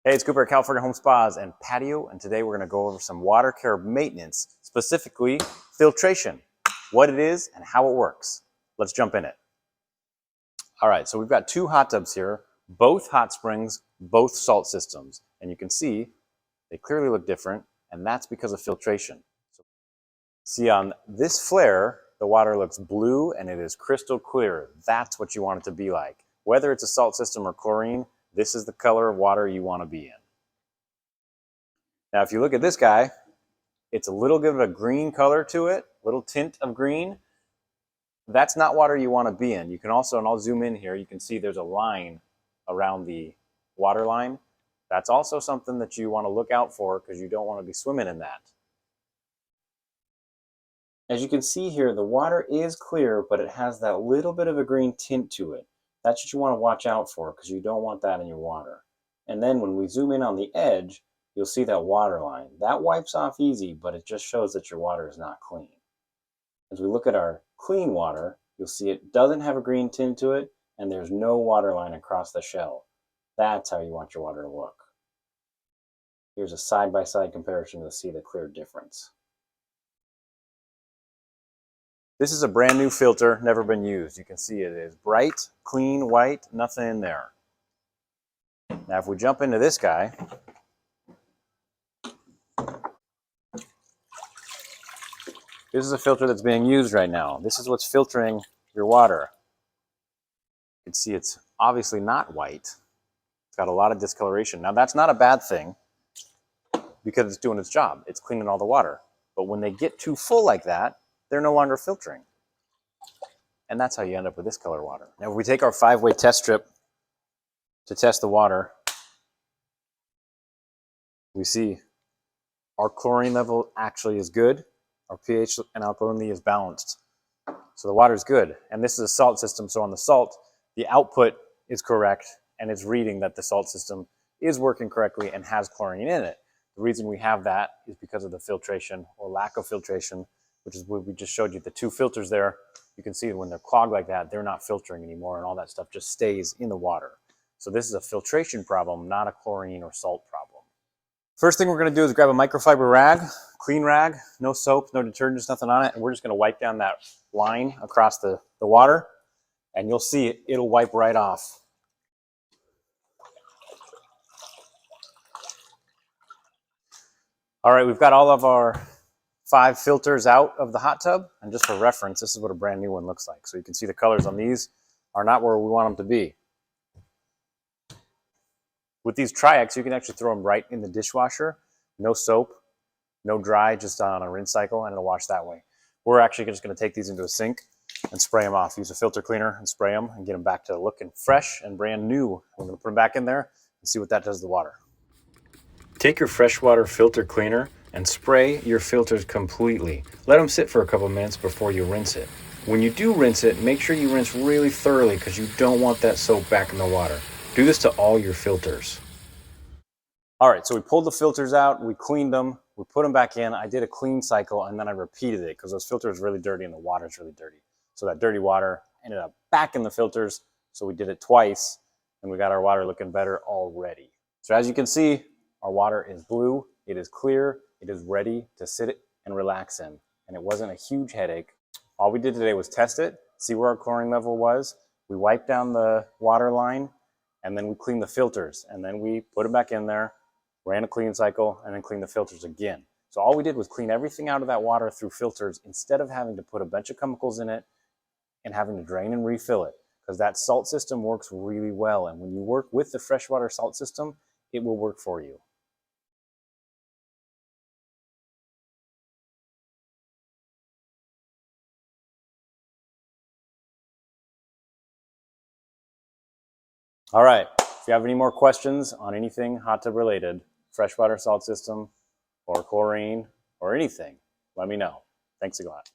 Hey, it's Cooper at California Home Spas and Patio, and today we're going to go over some water care maintenance, specifically filtration, what it is and how it works. Let's jump in it. All right, so we've got two hot tubs here, both hot springs, both salt systems, and you can see they clearly look different, and that's because of filtration. See, on this flare, the water looks blue and it is crystal clear. That's what you want it to be like. Whether it's a salt system or chlorine, this is the color of water you want to be in. Now, if you look at this guy, it's a little bit of a green color to it, little tint of green. That's not water you want to be in. You can also, and I'll zoom in here, you can see there's a line around the water line. That's also something that you want to look out for because you don't want to be swimming in that. As you can see here, the water is clear, but it has that little bit of a green tint to it. That's what you want to watch out for because you don't want that in your water. And then when we zoom in on the edge, you'll see that water line. That wipes off easy, but it just shows that your water is not clean. As we look at our clean water, you'll see it doesn't have a green tint to it, and there's no water line across the shell. That's how you want your water to look. Here's a side-by-side comparison to see the clear difference. This is a brand new filter, never been used. You can see it is bright, clean, white, nothing in there. Now if we jump into this guy, this is a filter that's being used right now. This is what's filtering your water. You can see it's obviously not white. It's got a lot of discoloration. Now that's not a bad thing because it's doing its job. It's cleaning all the water. But when they get too full like that, they're no longer filtering. And that's how you end up with this color water. Now if we take our 5-way test strip to test the water, we see our chlorine level actually is good. Our pH and alkalinity is balanced. So the water is good. And this is a salt system, so on the salt, the output is correct and it's reading that the salt system is working correctly and has chlorine in it. The reason we have that is because of the filtration or lack of filtration, which is what we just showed you. The two filters there, you can see when they're clogged like that, they're not filtering anymore and all that stuff just stays in the water. So this is a filtration problem, not a chlorine or salt problem. First thing we're going to do is grab a microfiber rag, clean rag, no soap, no detergents, nothing on it, and we're just going to wipe down that line across the water, and you'll see it'll wipe right off. All right, we've got all of our 5 filters out of the hot tub, and just for reference, this is what a brand new one looks like. So you can see the colors on these are not where we want them to be. With these Triax, you can actually throw them right in the dishwasher. No soap, no dry, just on a rinse cycle, and it'll wash that way. We're actually just going to take these into a sink and spray them off. Use a filter cleaner and spray them and get them back to looking fresh and brand new. We're going to put them back in there and see what that does to the water. Take your freshwater filter cleaner and spray your filters completely. Let them sit for a couple minutes before you rinse it. When you do rinse it, make sure you rinse really thoroughly because you don't want that soap back in the water. Do this to all your filters. All right, so we pulled the filters out, we cleaned them, we put them back in. I did a clean cycle and then I repeated it because those filters are really dirty and the water's really dirty. So that dirty water ended up back in the filters. So we did it twice and we got our water looking better already. So as you can see, our water is blue, it is clear, it is ready to sit and relax in. And it wasn't a huge headache. All we did today was test it, see where our chlorine level was. We wiped down the water line and then we cleaned the filters and then we put them back in there, ran a clean cycle, and then cleaned the filters again. So all we did was clean everything out of that water through filters instead of having to put a bunch of chemicals in it and having to drain and refill it, because that salt system works really well. And when you work with the freshwater salt system, it will work for you. All right, if you have any more questions on anything hot tub related, freshwater salt system or chlorine or anything, let me know. Thanks a lot.